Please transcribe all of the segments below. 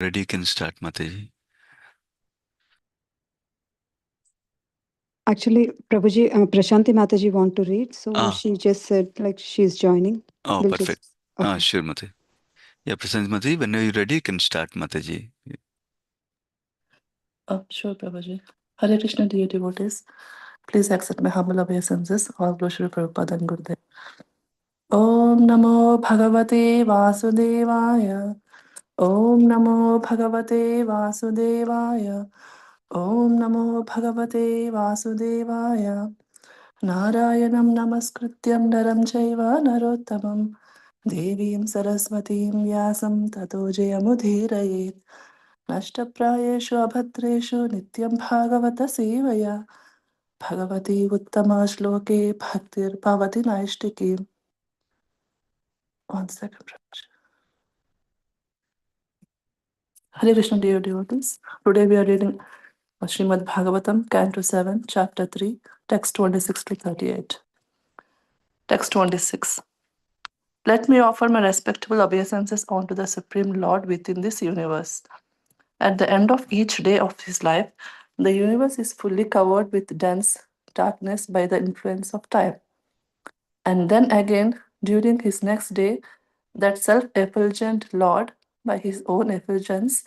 Ready, you can start, Mataji. Actually, Prabhuji, Prashanti Mataji want to read, so Ah, she just said like she's joining. oh, We'll perfect. just okay. Sure, Mataji. Yeah, Prasant Mataji, when you're ready, you can start, Mataji. Sure, Prabhuji. Hare Krishna, dear devotees. Please accept my humble obeisances. All glory to Prabhupada and Gurudev. Om Namo Bhagavate Vasudevaya. Om Namo Bhagavate Vasudevaya. Om Namo Bhagavate Vasudevaya. Narayanam Namaskrityam Naram Chaiva Narottamam. Devim Saraswatim Vyasam Tato Jayamudhirayet. नष्टप्रायेषु अभद्रेषु नित्यं भागवत सेवया Bhagwati उत्तमश्लोके भक्तिर्भवति नैष्टिकी. One second. Hare Krishna, dear devotees. Today we are reading Srimad Bhagavatam, Canto 7, Chapter 3, text 26 to 38. Text 26. Let me offer my respectable obeisances unto the Supreme Lord within this universe. At the end of each day of his life, the universe is fully covered with dense darkness by the influence of time. And then again, during his next day, that self effulgent Lord, by his own effulgence,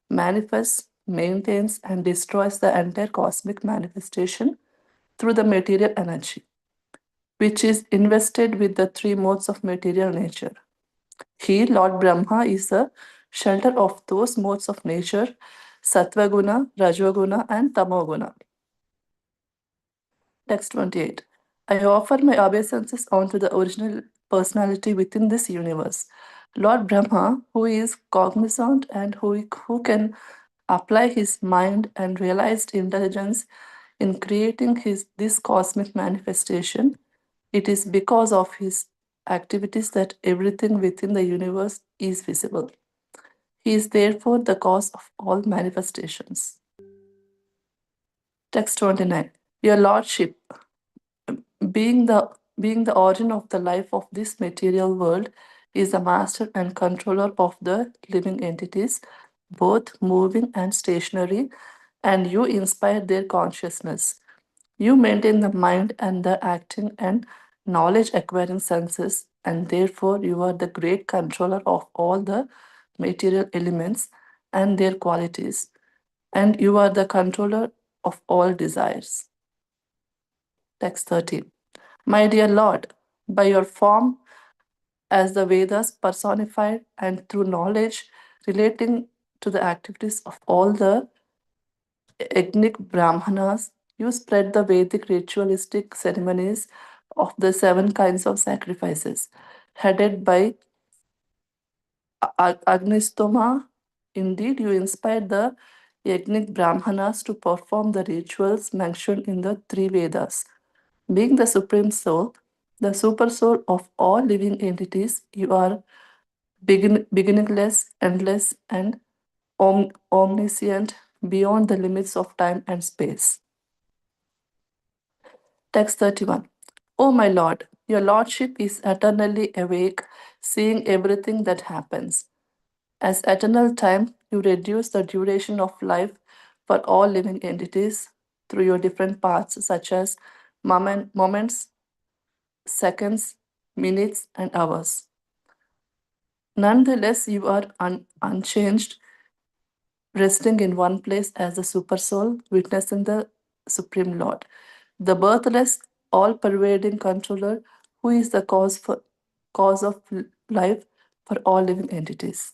manifests, maintains, and destroys the entire cosmic manifestation through the material energy, which is invested with the three modes of material nature. He, Lord Brahma, is the shelter of those modes of nature, Sattvaguna, Rajoguna, and Tamoguna. Text 28. I offer my obeisances unto the original personality within this universe, Lord Brahma, who is cognizant and who can apply his mind and realized intelligence in creating this cosmic manifestation. It is because of his activities that everything within the universe is visible. He is therefore the cause of all manifestations. Text 29. Your Lordship, being the origin of the life of this material world, is the master and controller of the living entities, both moving and stationary, and you inspire their consciousness. You maintain the mind and the acting and knowledge acquiring senses, and therefore you are the great controller of all the material elements and their qualities, and you are the controller of all desires. Text 13. My dear Lord, by your form as the Vedas personified and through knowledge relating to the activities of all the ethnic Brahmanas, you spread the Vedic ritualistic ceremonies of the seven kinds of sacrifices, headed by Agnistoma. Indeed, you inspired the ethnic Brahmanas to perform the rituals mentioned in the three Vedas. Being the Supreme Soul, the Super Soul of all living entities, you are beginningless, endless, and omniscient beyond the limits of time and space. Text 31. O my Lord, your Lordship is eternally awake, seeing everything that happens. As eternal time, you reduce the duration of life for all living entities through your different paths, such as moments, seconds, minutes, and hours. Nonetheless, you are unchanged, resting in one place as the Super Soul, witnessing the Supreme Lord, the birthless, all-pervading controller, who is the cause of life for all living entities.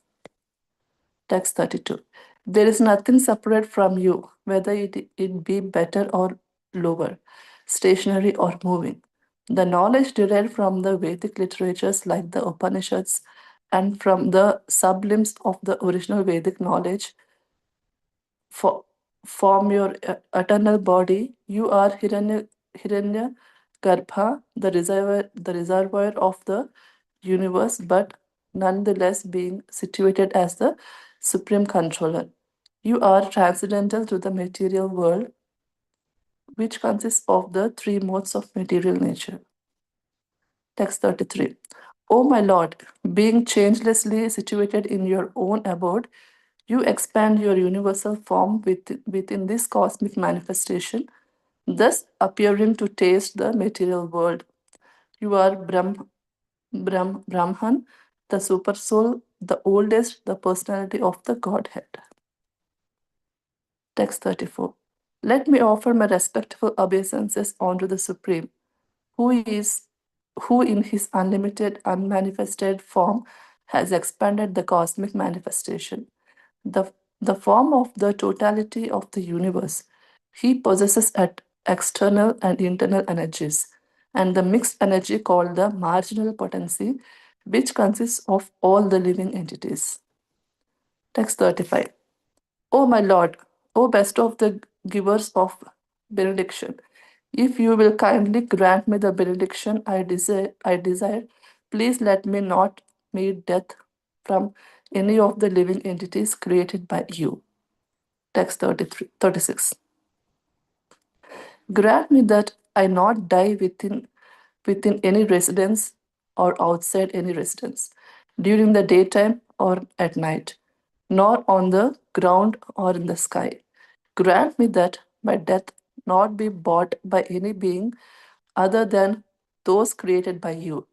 Text 32. There is nothing separate from you, whether it be better or lower, stationary or moving. The knowledge derived from the Vedic literatures like the Upanishads and from the sublimes of the original Vedic knowledge for, form your eternal body. You are Hiranya Garbha, the reservoir of the universe, but nonetheless being situated as the supreme controller. You are transcendental to the material world, which consists of the three modes of material nature. Text 33. O my Lord, being changelessly situated in your own abode, You expand your universal form within this cosmic manifestation, thus appearing to taste the material world. You are Brahman, the super soul, the oldest, the personality of the Godhead. Text 34. Let me offer my respectful obeisances unto the Supreme, who in his unlimited, unmanifested form has expanded the cosmic manifestation, the form of the totality of the universe. He possesses external and internal energies, and the mixed energy called the marginal potency, which consists of all the living entities. Text 35. O my Lord, O best of the givers of benediction, if you will kindly grant me the benediction I desire, please let me not meet death from any of the living entities created by you. Text 36. Grant me that I not die within any residence or outside any residence, during the daytime or at night, nor on the ground or in the sky. Grant me that my death not be bought by any being other than those created by you,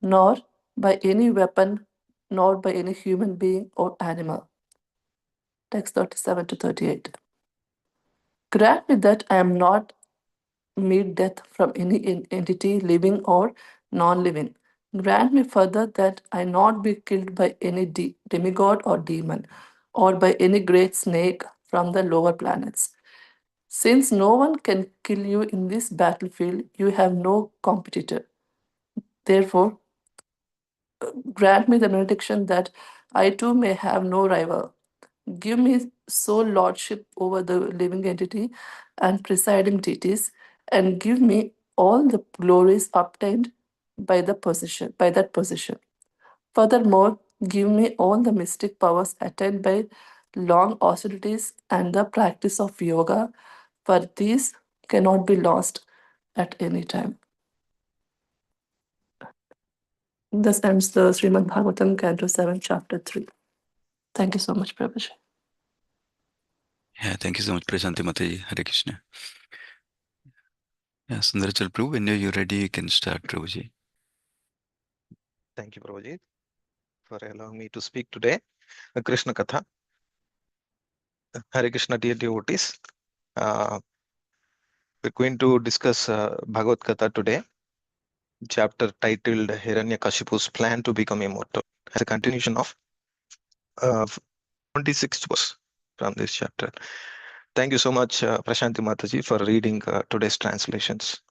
nor by any weapon, nor by any human being or animal. Text 37 to 38. Grant me that I am not meet death from any entity, living or non living. Grant me further that I not be killed by any demigod or demon, or by any great snake from the lower planets. Since no one can kill you in this battlefield, you have no competitor. Therefore, grant me the benediction that I too may have no rival. Give me sole lordship over the living entity and presiding deities, and give me all the glories obtained by that position. Furthermore, give me all the mystic powers attained by long austerities and the practice of yoga, for these cannot be lost at any time. This ends the Srimad Bhagavatam, Canto 7, Chapter 3. Thank you so much, Prabhuji. Yeah, thank you so much, Prashanti Mataji. Hare Krishna. Yeah, Sundarachala Prabhu, when you're ready, you can start, Prabhuji. Thank you, Prabhuji, for allowing me to speak today. Krishna Katha. Hare Krishna, dear devotees. We're going to discuss Bhagavad Gita today, chapter titled Hiranyakashipu's Plan to Become Immortal, as a continuation of 26th verse from this chapter. Thank you so much, Prashanti Mataji, for reading today's translations.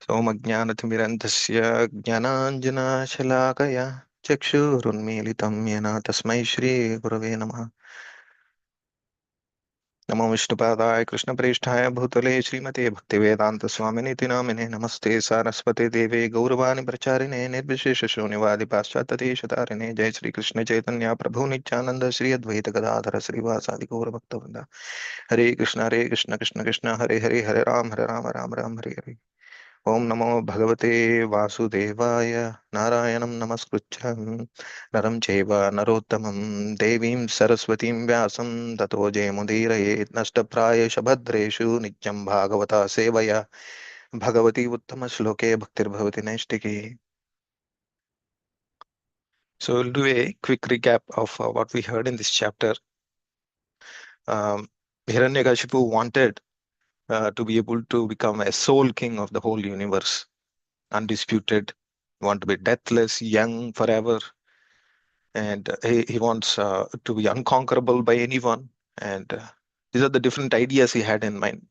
Somajnanatimirandhasya jnananjana chakshurunmilitam yena tasmai shri gurave namaha. नमो विष्णुपादाय कृष्णप्रेष्ठाय भूतले श्रीमते भक्तिवेदांत स्वामिनीति नामिने नमस्ते सारस्वते देवे गौरवाणि प्रचारिणे निर्विशेष शून्यवादि पाश्चात्यदेशतारिणे जय श्री कृष्ण चैतन्य प्रभु नित्यानंद श्री अद्वैत गदाधर श्रीवासादि गौरभक्तवृंद हरे कृष्ण कृष्ण कृष्ण हरे हरे हरे राम राम राम हरे हरे ओम नमो भगवते वासुदेवाय नारायणं नमस्कृत्य नरं चैव नरोत्तमं देवीं सरस्वतीं व्यासं ततो जयमुदीरयेत् नष्टप्रायेषु भद्रेषु नित्यं भागवता सेवया Bhagwati उत्तमश्लोके भक्तिर्भवति नैष्टिकी. So we'll do a quick recap of what we heard in this chapter. Hiranyakashipu wanted to be able to become a sole king of the whole universe, undisputed, want to be deathless, young forever, and he wants to be unconquerable by anyone. And these are the different ideas he had in mind.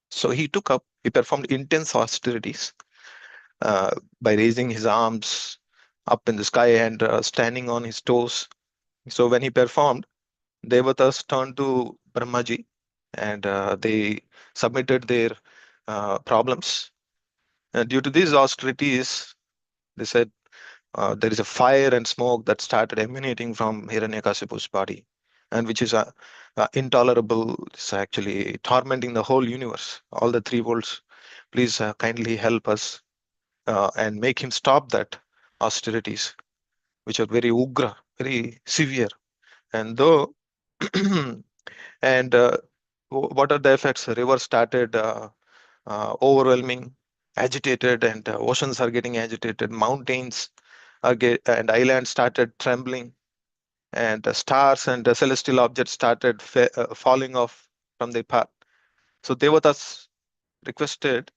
So he performed intense austerities by raising his arms up in the sky and standing on his toes. So when he performed, Devatas turned to Brahmaji and they submitted their problems. And due to these austerities, they said there is a fire and smoke that started emanating from Hiranyakashipu's body, and which is intolerable. It's actually tormenting the whole universe, all the three worlds. Please kindly help us and make him stop that austerities, which are very ugra, very severe. And though, and what are the effects? Rivers started overwhelming, agitated, and oceans are getting agitated. Mountains and islands started trembling, and stars and celestial objects started falling off from their path. So Devatas requested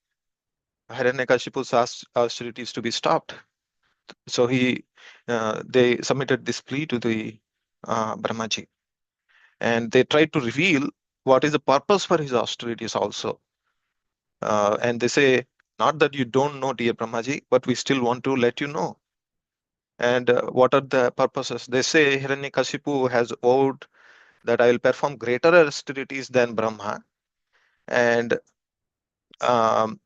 Hiranyakashipu's austerities to be stopped. So they submitted this plea to the Brahmaji, and they tried to reveal what is the purpose for his austerities also. And they say, not that you don't know, dear Brahmaji, but we still want to let you know. And what are the purposes? They say Hiranyakashipu has vowed that I will perform greater austerities than Brahma, and um,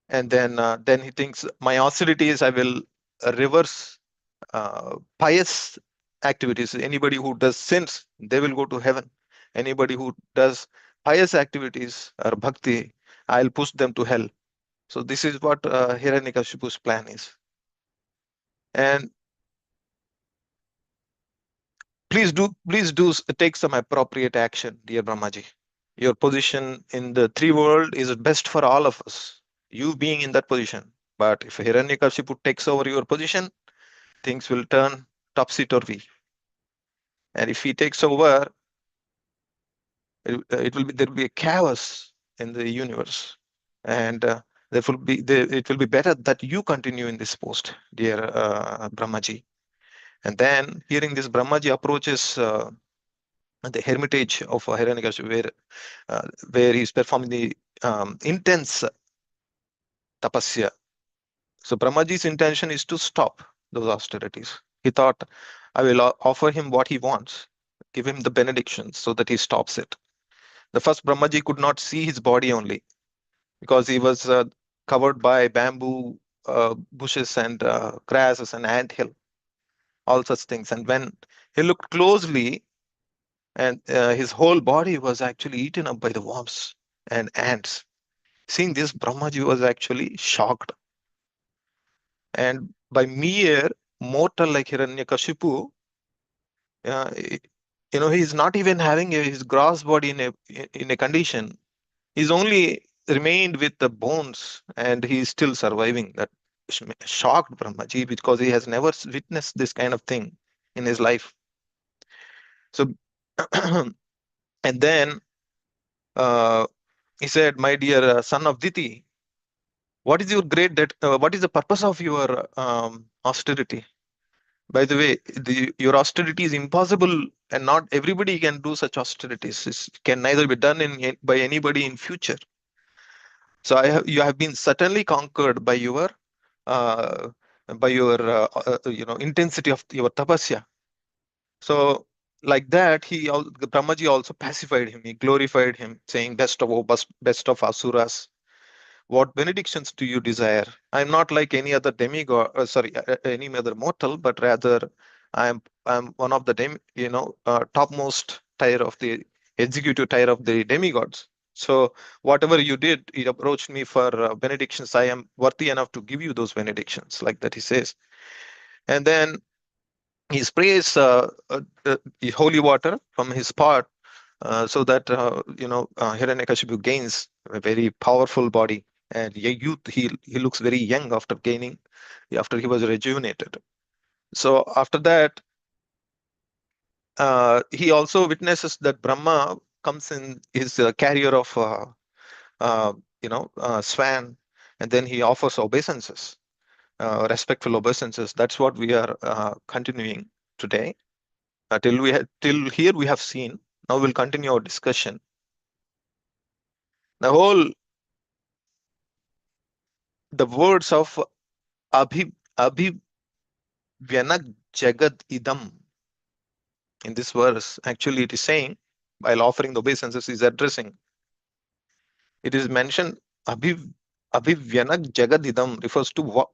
then he thinks my austerities I will reverse pious activities. Anybody who does sins, they will go to heaven. Anybody who does pious activities or bhakti, I'll push them to hell. So this is what Hiranyakashipu's plan is. And please do take some appropriate action, dear Brahmaji. Your position in the three world is best for all of us. You being in that position. But if Hiranyakashipu takes over your position, things will turn topsy-turvy. And if he takes over, there will be a chaos in the universe, and it will be better that you continue in this post, dear Brahmaji. And then, hearing this, Brahmaji approaches the hermitage of Hiranyakashipu, where he's performing the intense tapasya. So Brahmaji's intention is to stop those austerities. He thought, I will offer him what he wants, give him the benedictions so that he stops it. The first Brahmaji could not see his body only because he was covered by bamboo bushes and grasses and anthill, all such things. And when he looked closely, and his whole body was actually eaten up by the worms and ants. Seeing this, Brahmaji was actually shocked. And by mere mortal like Hiranyakashipu, uh, he's not even having his gross body in a condition. He's only remained with the bones, and he's still surviving. That shocked Brahmaji because he has never witnessed this kind of thing in his life. So, and then he said, "My dear son of Diti, what is your what is the purpose of your austerity? By the way, your austerity is impossible, and not everybody can do such austerities. It can neither be done by anybody in future. So you have been certainly conquered uh, by your intensity of your tapasya. So like that, the Brahmaji also pacified him. He glorified him, saying, best of asuras. What benedictions do you desire? I'm not like any other demigod, any other mortal, but rather I'm one of the topmost tier of the executive tier of the demigods. So whatever you did, he approached me for benedictions. I am worthy enough to give you those benedictions, like that he says. And then he sprays the holy water from his pot so that Hiranyakashipu gains a very powerful body, and he looks very young after he was rejuvenated. So after that, he also witnesses that Brahma comes in his carrier of swan, and then he offers obeisances, respectful obeisances. That's what we are continuing today. Till here we have seen. Now we'll continue our discussion. The words of Abhivyanag Jagad Idam in this verse, actually it is saying, while offering the obeisances, is addressing. It is mentioned Abhivyanag Jagad Idam refers to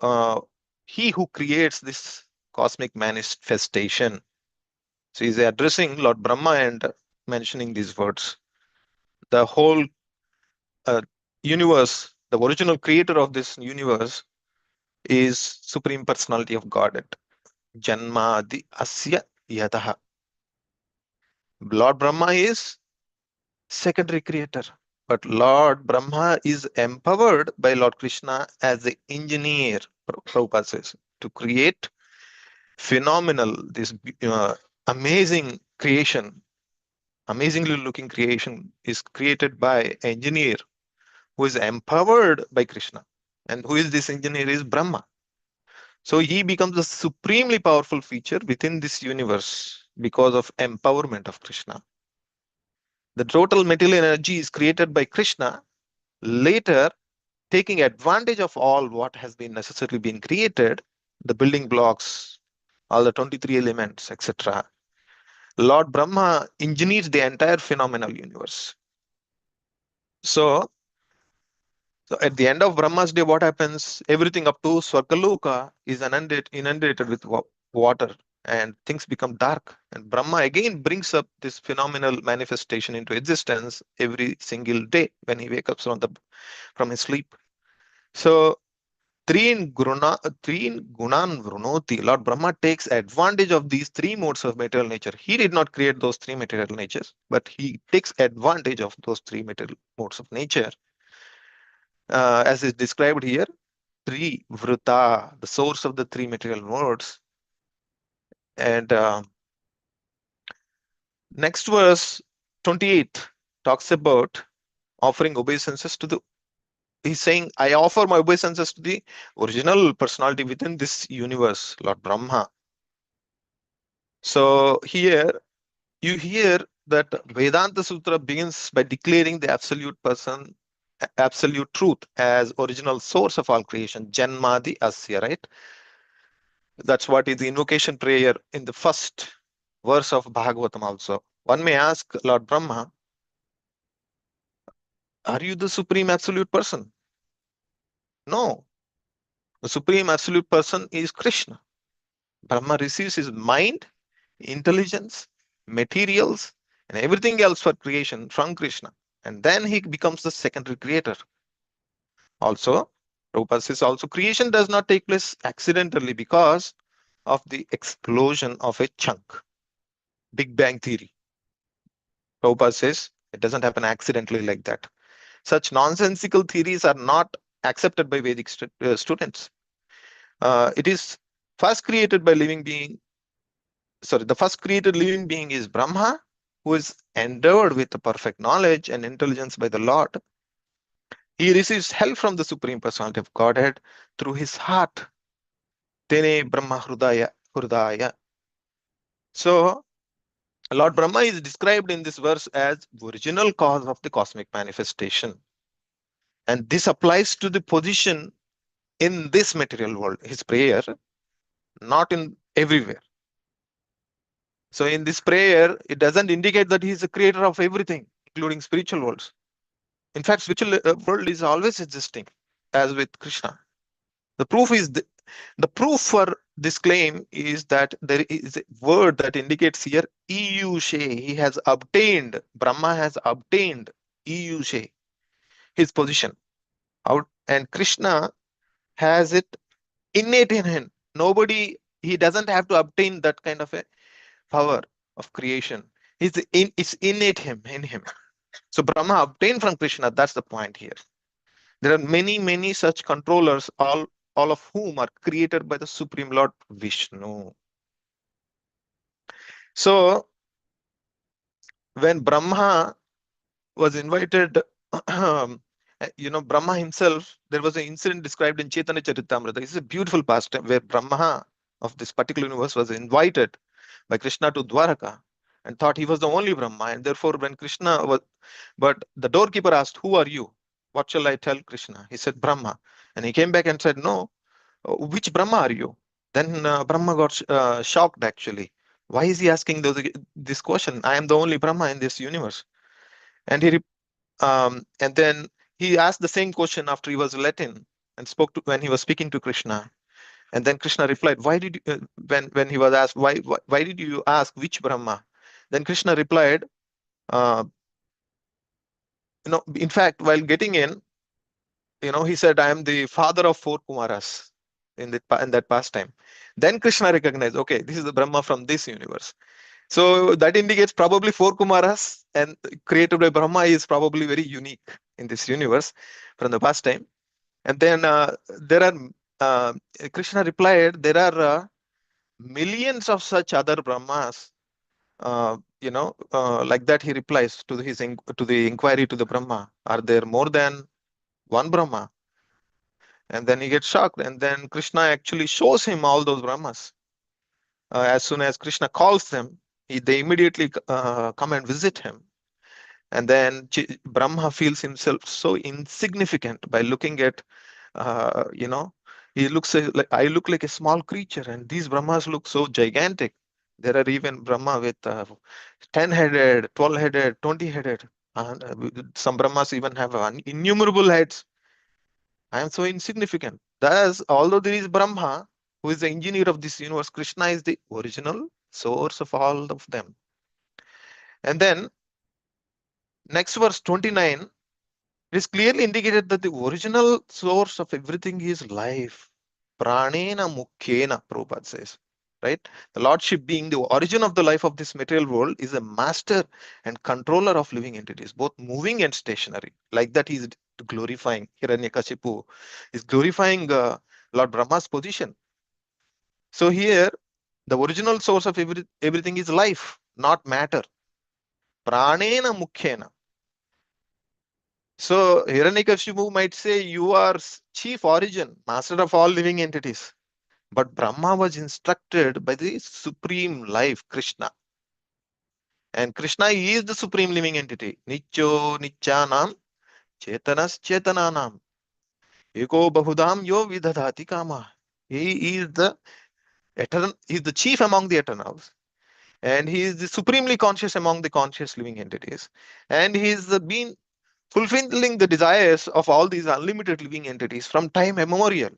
he who creates this cosmic manifestation. So he's addressing Lord Brahma and mentioning these words. The whole universe, the original creator of this universe, is Supreme Personality of Godhead. Janmadi Asya Yataha. Lord Brahma is secondary creator, but Lord Brahma is empowered by Lord Krishna as the engineer, Prabhupada says, to create phenomenal, this amazing creation, amazingly looking creation is created by engineer who is empowered by Krishna. And who is this engineer is Brahma. So he becomes a supremely powerful feature within this universe because of empowerment of Krishna. The total material energy is created by Krishna, later taking advantage of all what has been necessarily been created, the building blocks, all the 23 elements, etc. Lord Brahma engineers the entire phenomenal universe. So, at the end of Brahma's day, what happens? Everything up to Swargaloka is inundated with water, and things become dark. And Brahma again brings up this phenomenal manifestation into existence every single day when he wakes up from his sleep. So, Three Gunan Vrunoti, Lord Brahma takes advantage of these three modes of material nature. He did not create those three material natures, but he takes advantage of those three material modes of nature. As is described here, three Vruta, the source of the three material modes. And next verse, 28, talks about offering obeisances to the. He's saying, I offer my obeisances to the original personality within this universe, Lord Brahma. So here you hear that Vedanta Sutra begins by declaring the absolute truth as original source of all creation, Janmadi Asya, right? That's what is the invocation prayer in the first verse of Bhagavatam also. One may ask Lord Brahma, are you the supreme absolute person? No, the supreme absolute person is Krishna. Brahma receives his mind, intelligence, materials, and everything else for creation from Krishna. And then he becomes the secondary creator. Also, Prabhupada says also creation does not take place accidentally because of the explosion of a chunk. Big Bang theory. Prabhupada says it doesn't happen accidentally like that. Such nonsensical theories are not accepted by Vedic students. It is first created by living being. Sorry, the first created living being is Brahma, who is endowed with the perfect knowledge and intelligence by the Lord. He receives help from the Supreme Personality of Godhead through his heart. Tene Brahma Hrudaya. So, Lord Brahma is described in this verse as the original cause of the cosmic manifestation. And this applies to the position in this material world, his prayer, not in everywhere. So in this prayer, it doesn't indicate that he is the creator of everything, including spiritual worlds. In fact, spiritual world is always existing, as with Krishna. The proof for this claim is that there is a word that indicates here Iyushe. He has obtained, Brahma has obtained Iyushe, his position. Out, and Krishna has it innate in him. He doesn't have to obtain that kind of a power of creation. It's innate in him. So Brahma obtained from Krishna. That's the point here. There are many such controllers, all of whom are created by the Supreme Lord Vishnu. So when Brahma was invited, Brahma himself, there was an incident described in Chaitanya Charitamrita. This is a beautiful pastime where Brahma of this particular universe was invited by Krishna to Dwaraka and thought he was the only Brahma. And therefore, when Krishna was, but the doorkeeper asked, who are you? What shall I tell Krishna? He said, Brahma. And he came back and said, no, which Brahma are you? Then Brahma got shocked actually. Why is he asking this question? I am the only Brahma in this universe. And and then he asked the same question after he was let in and when he was speaking to Krishna. And then Krishna replied, "Why did you, when he was asked why did you ask which Brahma?" Then Krishna replied, uh, in fact, while getting in, he said, "I am the father of four Kumaras in that pastime." Then Krishna recognized, okay, this is the Brahma from this universe. So that indicates probably 4 Kumaras, and created by Brahma is probably very unique in this universe from the past time. And then there are, uh, Krishna replied, there are millions of such other Brahmas. Like that he replies to to the inquiry to the Brahma. Are there more than one Brahma? And then he gets shocked. And then Krishna actually shows him all those Brahmas. As soon as Krishna calls them, they immediately come and visit him. And then Brahma feels himself so insignificant by looking at, uh, you know, he looks like, I look like a small creature, and these Brahmas look so gigantic. There are even Brahma with 10-headed, 12-headed, 20-headed. Some Brahmas even have innumerable heads. I am so insignificant. Thus, although there is Brahma, who is the engineer of this universe, Krishna is the original source of all of them. And then, next verse 29, it is clearly indicated that the original source of everything is life. Pranena Mukhena, Prabhupada says. Right? The Lordship, being the origin of the life of this material world, is a master and controller of living entities, both moving and stationary. Like that, he is glorifying Hiranyakashipu, is glorifying Lord Brahma's position. So here, the original source of everything is life, not matter. Pranena Mukhena. So Hiranyakashipu might say, you are chief origin, master of all living entities. But Brahma was instructed by the supreme life, Krishna. And Krishna is the supreme living entity. Nicho Nichanam Chetanas Chetananam. Eko Bahudam Yo Vidadhati Kama. He is the eternal, he is the chief among the eternals. And he is the supremely conscious among the conscious living entities. And he is been fulfilling the desires of all these unlimited living entities from time immemorial.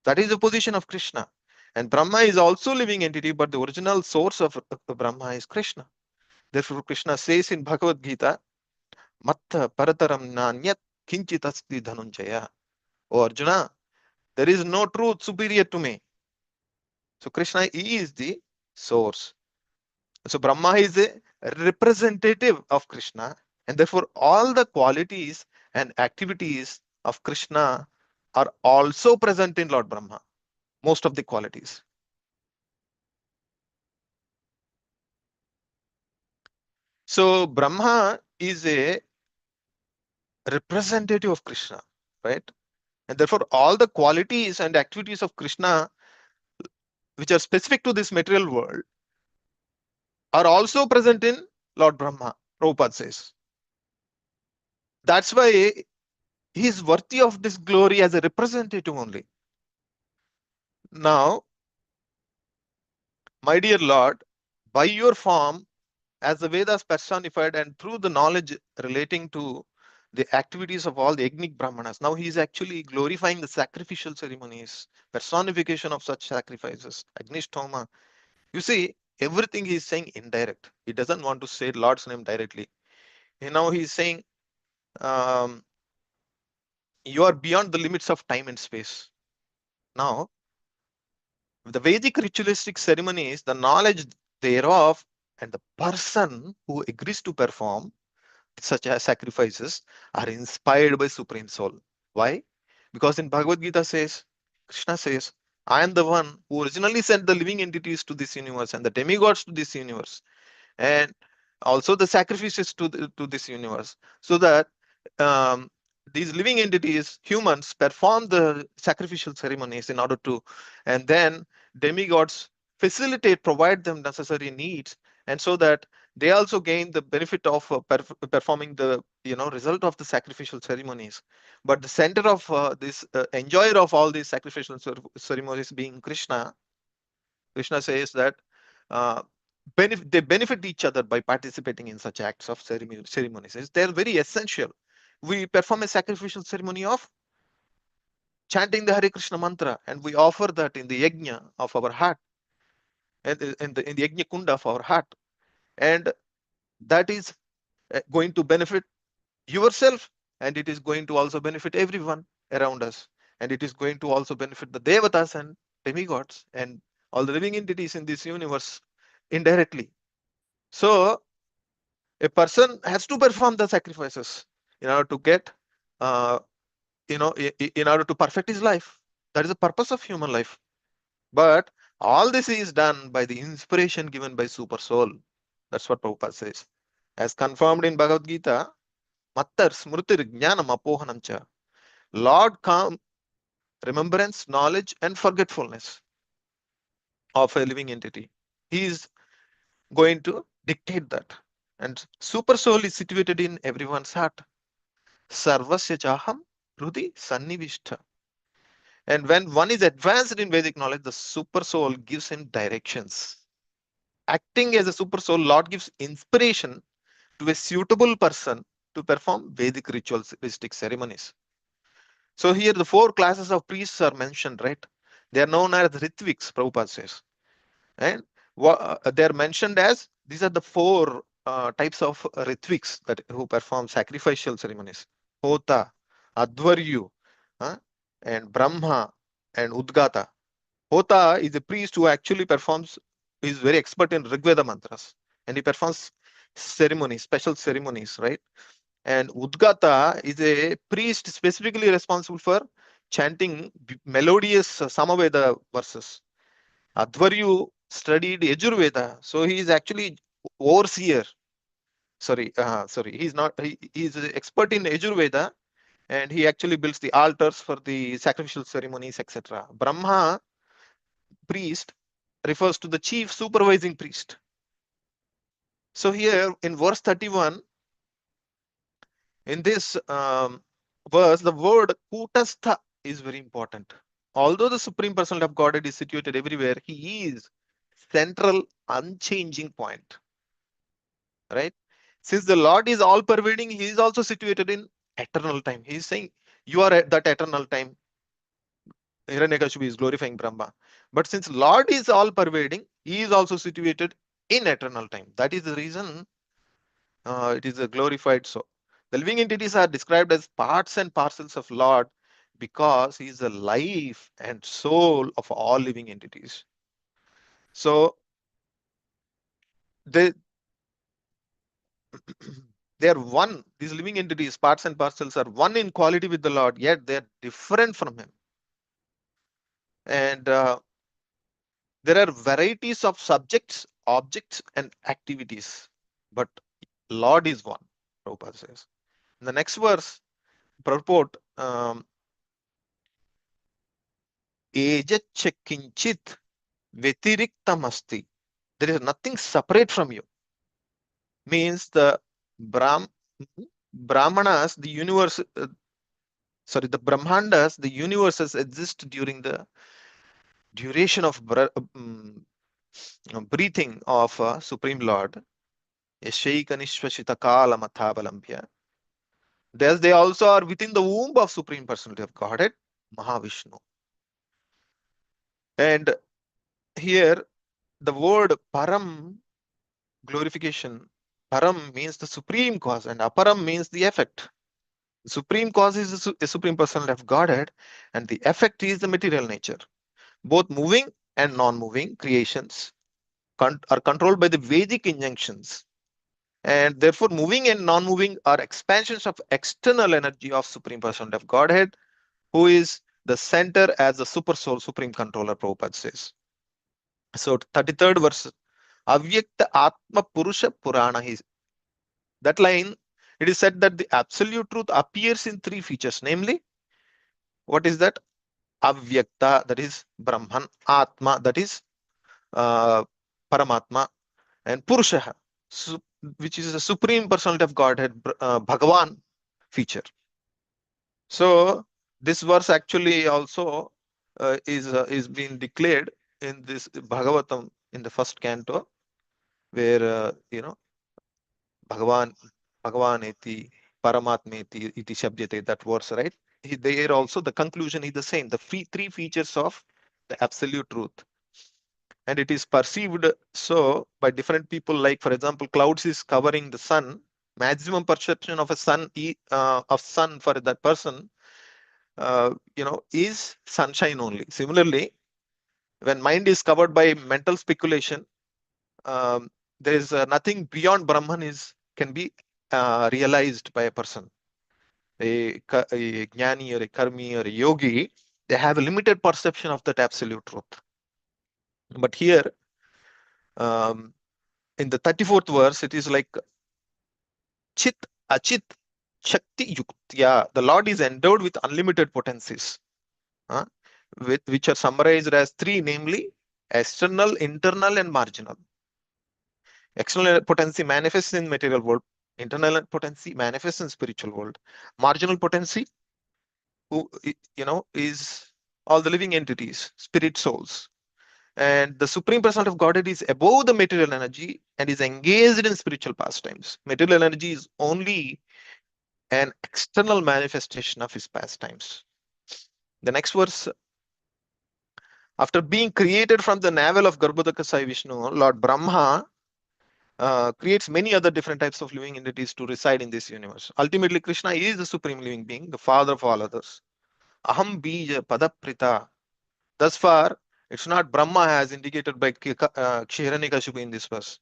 That is the position of Krishna. And Brahma is also living entity, but the original source of Brahma is Krishna. Therefore, Krishna says in Bhagavad Gita, Matta Parataram Nanyat Kinchit Asti Dhanunjaya. Oh Arjuna, there is no truth superior to me. So Krishna is the source. So Brahma is a representative of Krishna, and therefore all the qualities and activities of Krishna are also present in Lord Brahma. Most of the qualities. So Brahma is a representative of Krishna, right? And therefore all the qualities and activities of Krishna which are specific to this material world are also present in Lord Brahma, Prabhupada says. That's why he is worthy of this glory as a representative only. Now, my dear Lord, by your form, as the Vedas personified and through the knowledge relating to the activities of all the Yagnik Brahmanas, now he is actually glorifying the sacrificial ceremonies, personification of such sacrifices, Agnishtoma. You see, everything he is saying indirect. He doesn't want to say Lord's name directly. And now he is saying, you are beyond the limits of time and space. Now, the Vedic ritualistic ceremonies, the knowledge thereof, and the person who agrees to perform such as sacrifices are inspired by Supreme Soul. Why? Because in Bhagavad Gita says, Krishna says, I am the one who originally sent the living entities to this universe and the demigods to this universe, and also the sacrifices to this universe, so that um, these living entities, humans, perform the sacrificial ceremonies in order to, and then demigods facilitate, provide them necessary needs, and so that they also gain the benefit of performing the result of the sacrificial ceremonies. But the center of this enjoyer of all these sacrificial ceremonies being Krishna. Krishna says that uh, they benefit each other by participating in such acts of ceremonies. They're very essential. We perform a sacrificial ceremony of chanting the Hare Krishna mantra, and we offer that in the yajna of our heart, and in the yajna kunda of our heart, and that is going to benefit yourself, and it is going to also benefit everyone around us, and it is going to also benefit the devatas and demigods and all the living entities in this universe indirectly. So a person has to perform the sacrifices in order to get, in order to perfect his life. That is the purpose of human life. But all this is done by the inspiration given by Super Soul. That's what Prabhupada says. As confirmed in Bhagavad Gita, Mattar Smrutir Jnanam Apohanam Cha. Lord come remembrance, knowledge, and forgetfulness of a living entity. He is going to dictate that. And Super Soul is situated in everyone's heart. Sarvasya Chaham Hrudi Sannivishta. And when one is advanced in Vedic knowledge, the Super Soul gives him directions. Acting as a Super Soul, Lord gives inspiration to a suitable person to perform Vedic ritualistic ceremonies. So here the 4 classes of priests are mentioned, right? They are known as Ritviks, Prabhupada says. And they are mentioned as, these are the 4 types of Ritviks that who perform sacrificial ceremonies. Hota, Advaryu, and Brahma, and Udgata. Hota is a priest who actually performs, is very expert in Rigveda mantras, and he performs ceremonies, special ceremonies, right? And Udgata is a priest specifically responsible for chanting melodious Samaveda verses. Advaryu studied Yajurveda, so he is actually overseer. Sorry, he's not. He is an expert in Yajurveda, and he actually builds the altars for the sacrificial ceremonies, etc. Brahma priest refers to the chief supervising priest. So here in verse 31, in this verse, the word Kutastha is very important. Although the Supreme Personality of Godhead is situated everywhere, he is central, unchanging point. Right? Since the Lord is all pervading, he is also situated in eternal time. He is saying, you are at that eternal time. Hiranyakashipu is glorifying Brahma. But since Lord is all pervading, he is also situated in eternal time. That is the reason it is a glorified soul. The living entities are described as parts and parcels of Lord because he is the life and soul of all living entities. So they they are one. These living entities, parts and parcels, are one in quality with the Lord, yet they are different from him. And there are varieties of subjects, objects, and activities, but Lord is one, Prabhupada says. In the next verse, purport, Ejacha kinchit vetiriktamasti. There is nothing separate from you. Means the Brahmanas, the universe, the Brahmandas, the universes exist during the duration of breathing of Supreme Lord. Yashaikanishvashita kala mathabalambhya. Thus they also are within the womb of Supreme Personality of Godhead, Mahavishnu. And here the word Param, glorification, Param means the supreme cause and Aparam means the effect. The supreme cause is the Supreme Personality of Godhead and the effect is the material nature. Both moving and non-moving creations are controlled by the Vedic injunctions. And therefore, moving and non-moving are expansions of external energy of Supreme Personality of Godhead, who is the center as the super soul, supreme controller, Prabhupada says. So 33rd verse, Avyakta Atma Purusha Purana. That line, it is said that the absolute truth appears in 3 features, namely, what is that? Avyakta, that is Brahman, Atma, that is Paramatma, and Purusha, which is the supreme personality of Godhead, Bhagavan feature. So this verse actually also is being declared in this Bhagavatam in the first canto, where Bhagavan eti Paramatmeti iti shabdyate, that verse, right? There also the conclusion is the same. The 3 features of the absolute truth. And it is perceived so by different people, like for example, clouds is covering the sun. Maximum perception of a sun for that person is sunshine only. Similarly, when mind is covered by mental speculation, there is nothing beyond Brahman can be realized by a person. A jnani or a karmi or a yogi, they have a limited perception of that absolute truth. But here, in the 34th verse, it is like Chit, Achit, Shakti Yuktya. The Lord is endowed with unlimited potencies, uh, which are summarized as three, namely external, internal, and marginal. External potency manifests in material world. Internal potency manifests in spiritual world. Marginal potency, is all the living entities, spirit souls. And the Supreme Personality of Godhead is above the material energy and is engaged in spiritual pastimes. Material energy is only an external manifestation of his pastimes. The next verse, after being created from the navel of Garbhodaka Sai Vishnu, Lord Brahma creates many other different types of living entities to reside in this universe. Ultimately, Krishna is the supreme living being, the father of all others. Aham bija padaprita. Thus far, it's not Brahma as indicated by Hiranyakashipu in this verse.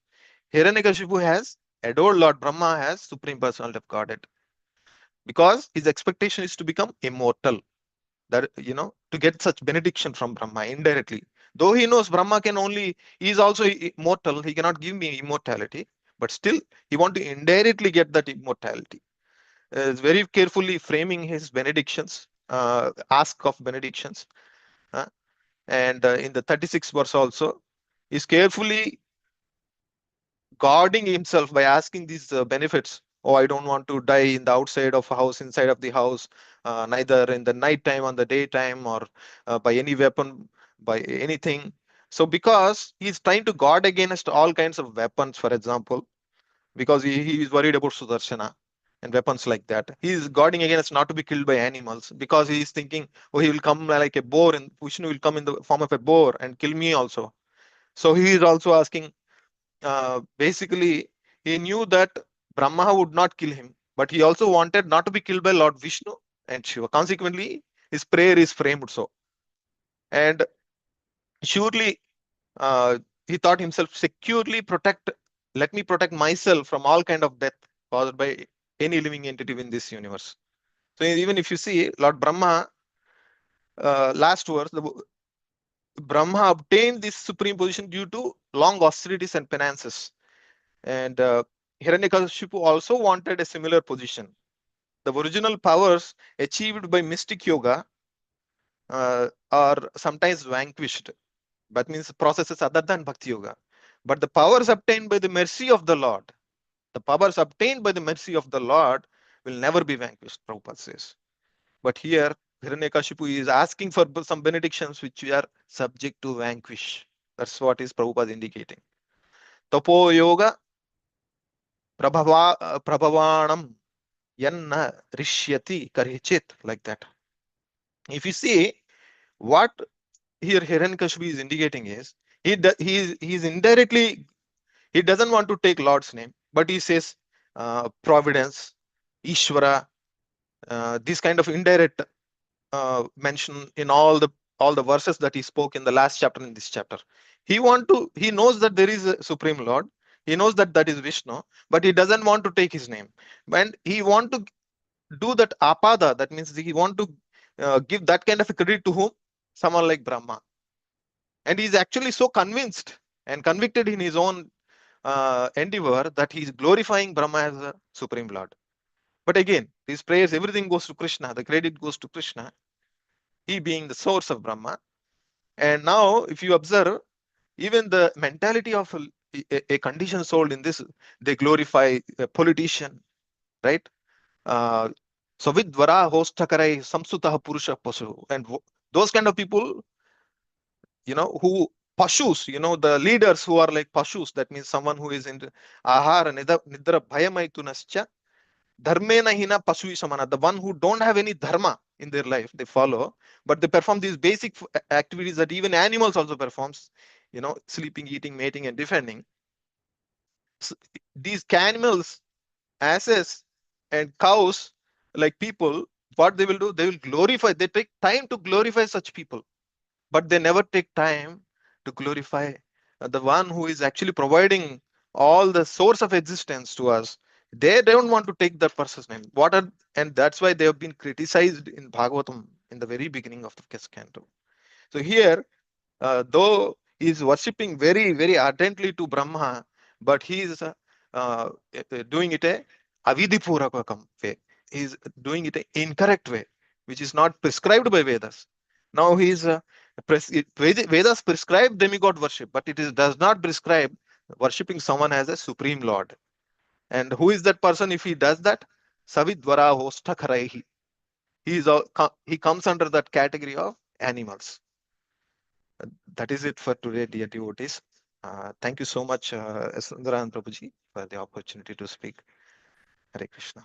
Hiranyakashipu has adored Lord Brahma as supreme personality of Godhead because his expectation is to become immortal. That, to get such benediction from Brahma indirectly. Though he knows Brahma he is also immortal, he cannot give me immortality, but still he want to indirectly get that immortality. Is very carefully framing his benedictions, ask of benedictions. And in the 36th verse also, is carefully guarding himself by asking these benefits. Oh, I don't want to die in the outside of a house, inside of the house, neither in the night time, on the daytime, or by any weapon, by anything. So because he's trying to guard against all kinds of weapons, for example, because he is worried about Sudarshana and weapons like that. He is guarding against not to be killed by animals because he is thinking, oh, he will come like a boar, and Vishnu will come in the form of a boar and kill me also. So he is also asking, basically, he knew that Brahma would not kill him, but he also wanted not to be killed by Lord Vishnu and Shiva. Consequently, his prayer is framed so. And surely, he thought himself securely let me protect myself from all kind of death caused by any living entity in this universe. So even if you see Lord Brahma, last verse, Brahma obtained this supreme position due to long austerities and penances. And Hiranyakashipu also wanted a similar position. The original powers achieved by mystic yoga are sometimes vanquished. That means processes other than Bhakti Yoga. But the powers obtained by the mercy of the Lord, will never be vanquished, Prabhupada says. But here, Hiranyakashipu is asking for some benedictions which we are subject to vanquish. That's what is Prabhupada indicating. Tapo Yoga Prabhavanam Yanna Rishyati Karichit, like that. If you see what here Hiranyakashipu is indicating is, he's indirectly, he doesn't want to take Lord's name, but he says providence, Ishvara, this kind of indirect mention in all the verses that he spoke in the last chapter, in this chapter. He knows that there is a supreme Lord. He knows that is Vishnu, but he doesn't want to take his name. And he want to do that apada. That means he want to give that kind of a credit to whom? Someone like Brahma. And he's actually so convinced and convicted in his own endeavor that he's glorifying Brahma as a supreme Lord. But again, his prayers, everything goes to Krishna. The credit goes to Krishna, he being the source of Brahma. And now, if you observe, even the mentality of a conditioned soul in this, they glorify a politician, right? So with Dvara hostakarai samsutah purusha pasu. And those kind of people, who pashus, the leaders who are like pashus, that means someone who is in ahara nidra bhayamaitunascha dharmena hina pasui samana, the one who don't have any dharma in their life, they follow, but they perform these basic activities that even animals also performs, sleeping, eating, mating, and defending. So these animals, asses, and cows, like people, what they will do, they will glorify, they take time to glorify such people, but they never take time to glorify the one who is actually providing all the source of existence to us, they don't want to take that person's name. And that's why they have been criticized in Bhagavatam in the very beginning of the first canto. So here, though he is worshipping very, very ardently to Brahma, but he is doing it a avidhipurakam way. He is doing it a incorrect way, which is not prescribed by Vedas. Now he is Vedas prescribe demigod worship, but does not prescribe worshipping someone as a supreme lord. And who is that person if he does that? Savidvara hostakharaihi. He comes under that category of animals. That is it for today, dear devotees. Thank you so much, Sundaran Prabhuji, for the opportunity to speak. Hare Krishna.